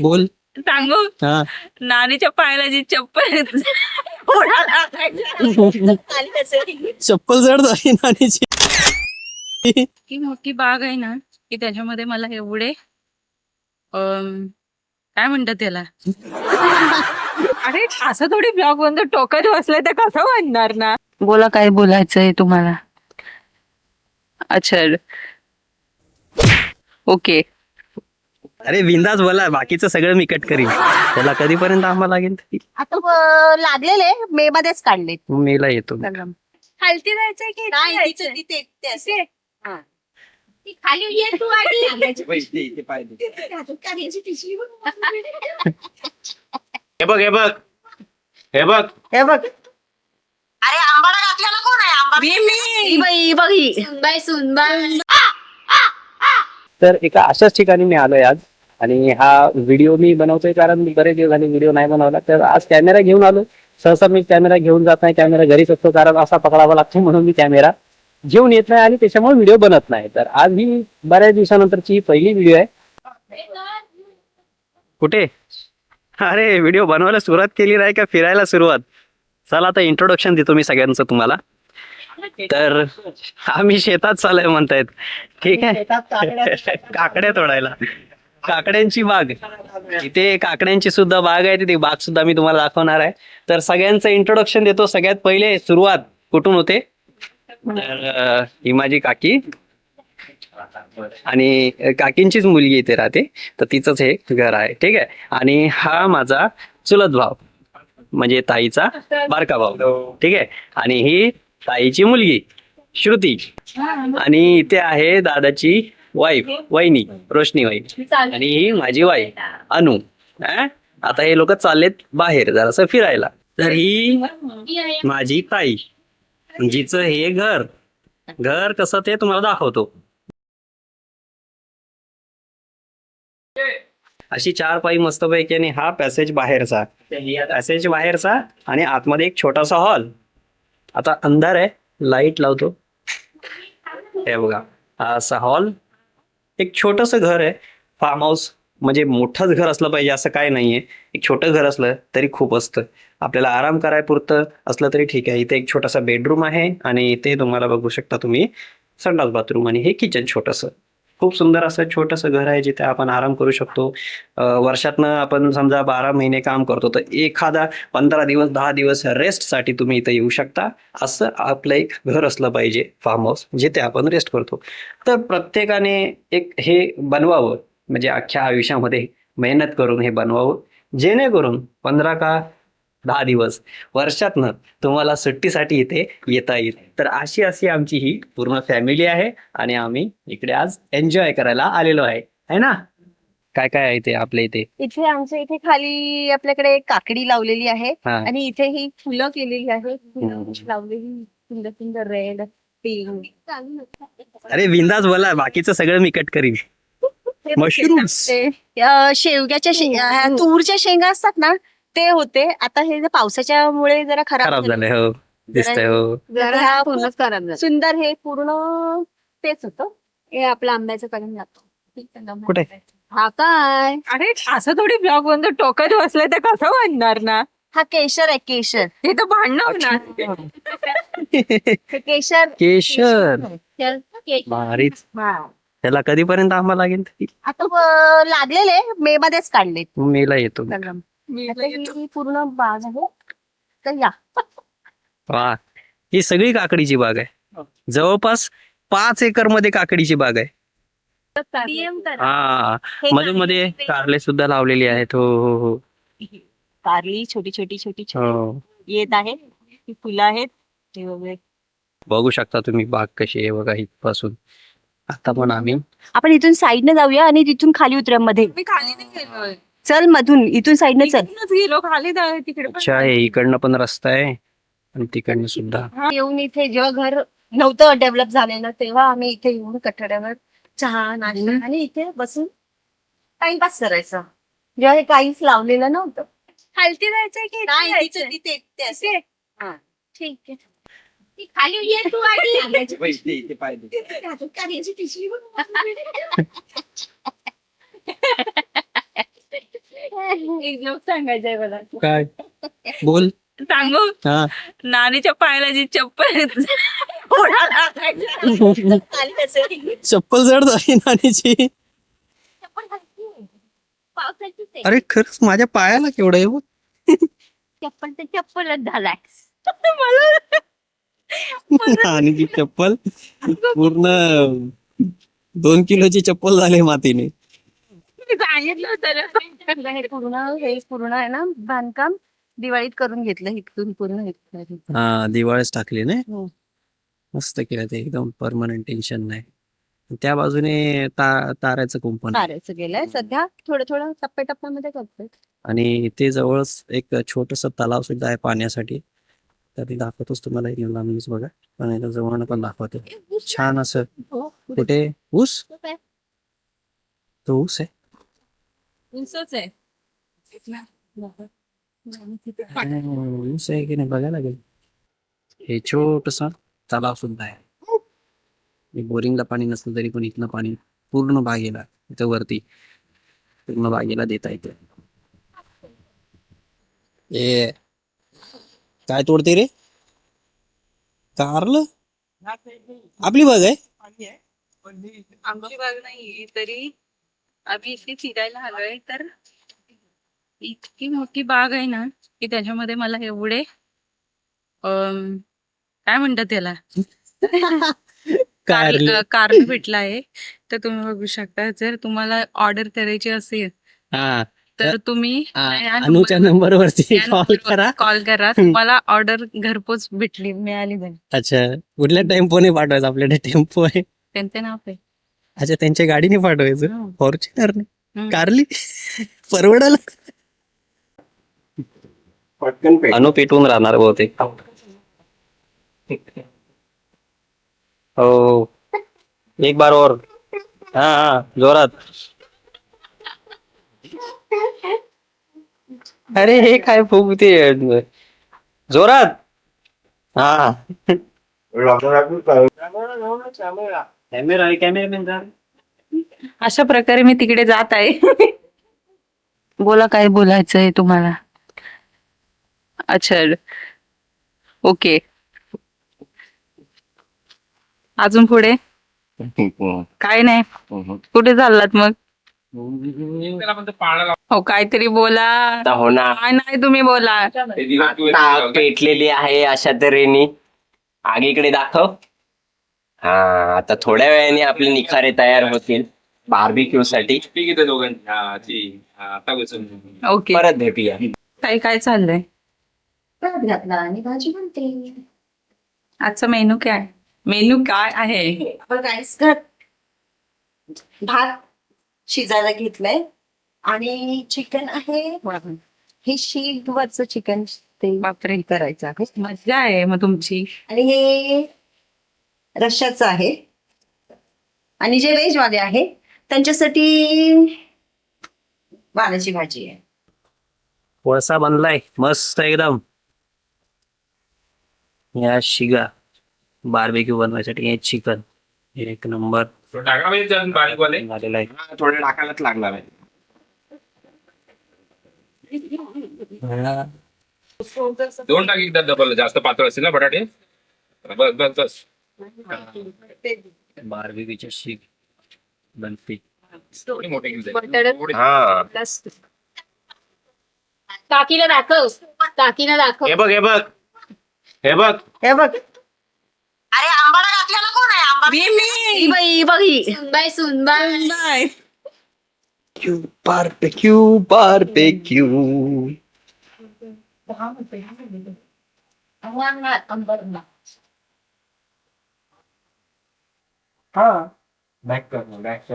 बोल. सांगू हा. नानीच्या पायाला जी चप्पल चप्पल जड झाली नानीची. इतकी मोठी बाग आहे ना की त्याच्यामध्ये मला एवढे काय म्हणतात त्याला अरे असं थोडी ब्लॉग बंद टोकत बसले तर कसं म्हणणार ना. बोला काय बोलायचंय तुम्हाला. अच्छा ओके. अरे बिंदास बोला, बाकीचं सगळं मी कट करीन. त्याला कधीपर्यंत आम्हाला लागेल? आता लागलेले मे मध्येच काढले. मेला येतो. खालती जायचंय की नाही तिथे खाली ये तू हे बघ हे बघ हे बघ. हे बघ. अरे आंबाडा घातलेला कोण आहे? आंबा तर एका अशाच ठिकाणी मी आलोय आज, आणि हा व्हिडिओ मी बनवतोय कारण बरेच दिवस झाले व्हिडिओ नाही बनवला. तर आज कॅमेरा घेऊन आलो. सहसा मी कॅमेरा घेऊन जात नाही, कॅमेरा घरीच असतो कारण असा पकडावा लागतो म्हणून मी कॅमेरा घेऊन येत नाही आणि त्याच्यामुळे व्हिडिओ बनत नाही. तर आज ही बऱ्याच दिवसानंतरची पहिली व्हिडिओ आहे. कुठे? अरे व्हिडिओ बनवायला सुरुवात केली नाही का फिरायला सुरुवात? चला आता इंट्रोडक्शन देतो मी सगळ्यांचं तुम्हाला. तर आम्ही शेतात चालूय म्हणतायत. ठीक आहे. काकड्या तोडायला. काकड्यांची बाग, इथे काकड्यांची सुद्धा बाग आहे. तिथे बाग सुद्धा मी तुम्हाला दाखवणार आहे. तर सगळ्यांचं इंट्रोडक्शन देतो. सगळ्यात पहिले सुरुवात कुठून होते? तर ही माझी काकी, आणि काकींचीच मुलगी इथे राहते, तर तिचंच हे घर आहे. ठीक आहे. आणि हा माझा चुलत भाव, म्हणजे ताईचा बारका भाऊ. ठीक आहे. आणि ही ताईची मुलगी श्रुती, आणि इथे आहे दादाची वाईफ वहिनी रोशनी वाईफ, आणि ही माझी वाईफ अनु. आता हे लोक चाललेत बाहेर जरासं फिरायला. तर ही माझी ताई, जिचं हे घर कसं ते तुम्हाला दाखवतो. अशी 4 पाई मस्तपैकी, आणि हा पॅसेज बाहेरचा आणि आतमध्ये एक छोटासा हॉल. आता अंधार आहे, लाईट लावतो. हे बघा, हा असा हॉल. एक छोटस घर आहे. फार्म हाऊस म्हणजे मोठंच घर असलं पाहिजे असं काय नाहीये. एक छोटं घर असलं तरी खूप असतं. आपल्याला आराम कराय पुरतं असलं तरी ठीक आहे. इथे एक छोटासा बेडरूम आहे, आणि इथे तुम्हाला बघू शकता तुम्ही संडास बाथरूम, आणि हे किचन छोटस. खूप सुंदर असं छोटंसं घर आहे जिथे आपण आराम करू शकतो. वर्षातनं आपण समजा 12 महिने काम करतो, तर एखादा 15 दिवस 10 दिवस रेस्ट साठी तुम्ही इथं येऊ शकता. असं आपलं एक घर असलं पाहिजे, फार्म हाऊस, जिथे आपण रेस्ट करतो. तर प्रत्येकाने एक हे बनवावं, म्हणजे अख्ख्या आयुष्यामध्ये मेहनत करून हे बनवावं, जेणेकरून 15 का 10 दिवस वर्षातनं तुम्हाला सुट्टीसाठी इथे येता येईल. तर अशी आमची ही पूर्ण फॅमिली आहे, आणि आम्ही इकडे आज एन्जॉय करायला आलेलो आहे ना. काय काय आहे ते आपल्या इथे? इथे आमच्या इथे खाली आपल्याकडे काकडी लावलेली आहे, हा. आणि इथे ही फुलं केलेली आहेत. फुलं लावलेली सुंदर सुंदर रेड पिंक. अरे बिंदास बोला, बाकीचं सगळं मी कट करीन. मशरूम्स. शेवग्याच्या ह्या तूरच्या शेंगा असतात ना, ते होते. आता हे पावसाच्यामुळे जरा खराब झालंय. हो, दिसतंय. हो, जरा पूर्णच खराब झालं. सुंदर हे पूर्ण तेच होतं. हे आपलं आंब्याचं कलम जातो. कुठे? हा काय? अरे असं थोडी ब्लॉग बंद टोकत बसले तर कसं म्हणणार ना. हा केशर आहे, केशर. हे तर भांडण होणार. हे केशर. केशर भारीच. त्याला कधीपर्यंत आम्हाला लागेल? आता लागलेले मे मध्येच काढले. मेला येतो. ही पूर्ण बाग आहे. तर या वा, ही सगळी काकडीची बाग आहे. जवळपास 5 एकर मध्ये काकडीची बाग आहे. हा, मध्ये मध्ये कारले सुद्धा लावलेली आहेत. हो हो हो. कारली छोटी छोटी छोटी हो, छोटी येत आहे. ही फुलं आहेत. हे वगैरे बघू शकता तुम्ही बाग कशी आहे बघा इथपासून. आता पण आपण इथून साईडने जाऊया आणि तिथून खाली उतरूया मध्ये. मी खाली नाही गेलोय. चल मधून, इथून साईडने चल. इथूनच गेलो खाली तिकडे पण अच्छा आहे. इकडनं पण रस्ता आहे, आणि तिकडनं सुद्धा. येऊन इथे जेव्हा घर नव्हतं डेव्हलप झालेलं, तेव्हा आम्ही इथे येऊन कठड्यावर चहा नाश्ता आणि इथे बसून टाइमपास करायचा, जेव्हा हे काहीच लावलेलं नव्हतं. खालती जायचंय की नाही, इथे तिथे ठीक आहे. खाली ये तू आधी. एक जोक सांगायचंय मला. काय बोल. सांगू? हा. नानीच्या पायाला जी चप्पल आणि कसं चप्पल जड झाली नानीची. चप्पल घालते. पावसाचीच आहे. अरे खरंच माझ्या पायाला केवढं आहे बघ. चप्पल तर चप्पलच झालाय. नानीची चप्पल पूर्ण 2 किलोची चप्पल झाली मातीने. मी सांगितलं होतं ना. हे पूर्ण आहे ना बांधकाम दिवाळीत करून घेतलं इथून पूर्ण इथपर्यंत. हा दिवाळीच टाकली नाही. हो. मस्त केलं ते एकदम परमनंट टेन्शन नाही. त्या बाजूने ताराचं कुंपण आहे. ताराचं गेलंय सध्या थोडं थोडं टप्प्याटप्प्यामध्ये करतोय. आणि इथे जवळच एक छोटस तलाव सुद्धा आहे पाण्यासाठी. तर ते दाखवतोच तुम्हाला एक लांबच बघा. पण याच्या जवळ पण दाखवतो. छान असं. हो. कुठे ऊस काय? तो ऊस आहे. उंचच आहे. ऊस आहे की नाही बघायला लागेल. हे छोटस तलाव सुद्धा आहे. बोरिंगला पाणी नसलं तरी पण इथनं पाणी पूर्ण बागेला इथं वरती पूर्ण बागेला देता येते. ए काय तोडते रे कारलं. आपली बाग आहे. आमची बाग नाही तरी आम्ही इथे फिरायला आलोय तर इतकी मोठी बाग आहे ना की त्याच्यामध्ये मला एवढे काय म्हणतात त्याला कारलं. कारलं भेटला आहे. तर तुम्ही बघू शकता जर तुम्हाला ऑर्डर करायची असेल हा तर तुम्ही अनुच्या नंबर वरती कॉल करा. कॉल करा. तुम्हाला ऑर्डर घरपोच मिळाली जाईल. अच्छा कुठल्या टेम्पोने पाठवायचं. आपल्याकडे टेम्पो आहे. त्यांचं नाव आहे. अच्छा त्यांच्या गाडीने पाठवायचं. हम्म. फॉर्च्युनरने हम्म. कारली परवडायला. अनु पेटून राहणार बहुतेक. हो एक बार और. हा हा जोरात. अरे हे काय फुगते जोरात. हा कॅमेरा. अशा प्रकारे मी तिकडे जात आहे. बोला काय बोलायचंय तुम्हाला. अच्छा ओके अजून पुढे काय नाही. कुठे चाललात मग. हो काहीतरी बोला. हो ना. काय नाही तुम्ही बोला. आता पेटलेली आहे अशा तऱ्हेने. आगीकडे दाखव. हा आता थोड्या वेळाने आपले निखारे तयार होतील बार्बिक्यू साठी. ओके परत भेटूया. काय काय चाललंय. भात घातला आणि भाजी बनते. आजचा मेनू काय आहे. आपण राईस घात भात शिजायला घेतलंय आणि चिकन आहे. हे शीट वरचं चिकन ते बापरे करायचं आहे. मजा आहे मग तुमची. आणि हे रश्श्याचं आहे. आणि जे व्हेज वाले आहे त्यांच्यासाठी वालाची भाजी आहे. कोळसा बनलाय मस्त एकदम. या शिगा बार्बेक्यू बनवायसाठी हे चिकन एक नंबर झालेला आहे. थोडे टाकायलाच लागणार आहे. दोन टाकी एकदा डबल जास्त पातळ असतील ना बटाटे. बस बस बस. बार्बेक्यूच्या शिग बनते. थोडी मोठे घेऊन हा. काकीला दाखव. काकीला दाखव. हे बघ हे बघ हे बघ. हे बघ. अरे आंबाडा घातलेला कोण आहे. आंबा ही बाई ही बघ ही. सुनबाई सुनबाई. बाय. बार्बेक्यू. बॅक कर बॅक कर.